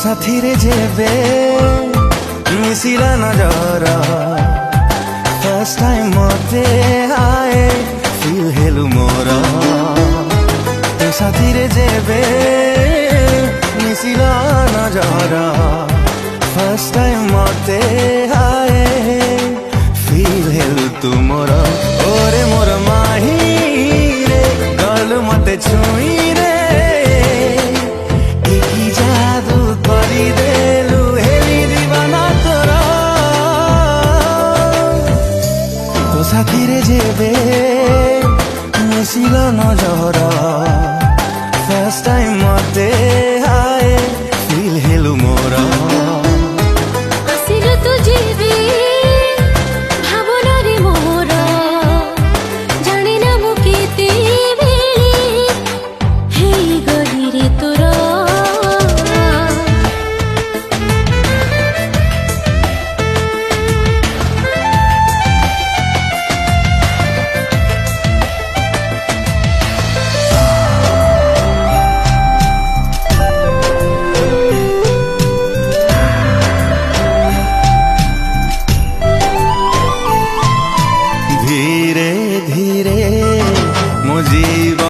ସାଥିରେ ଯେବେ ମିଶିଲା ନଜର ଫାର୍ଷ୍ଟ ଟାଇମ୍ ମତେ ଆଏ ଫିଲ୍ ହେଲୁ ମୋର ତୋ ସାଥିରେ ଯେବେ ମିଶିଲା ନଜର ଫାର୍ଷ୍ଟ ଟାଇମ୍ ମତେ ଆଏ ଫିଲ୍ ହେଲୁ ତୁ ମୋର ଓରେ ମୋର ମାହିରେ ଗଲୁ ମତେ ଛୁଇଁରେ সাথীরে যেবে মিশিল নজর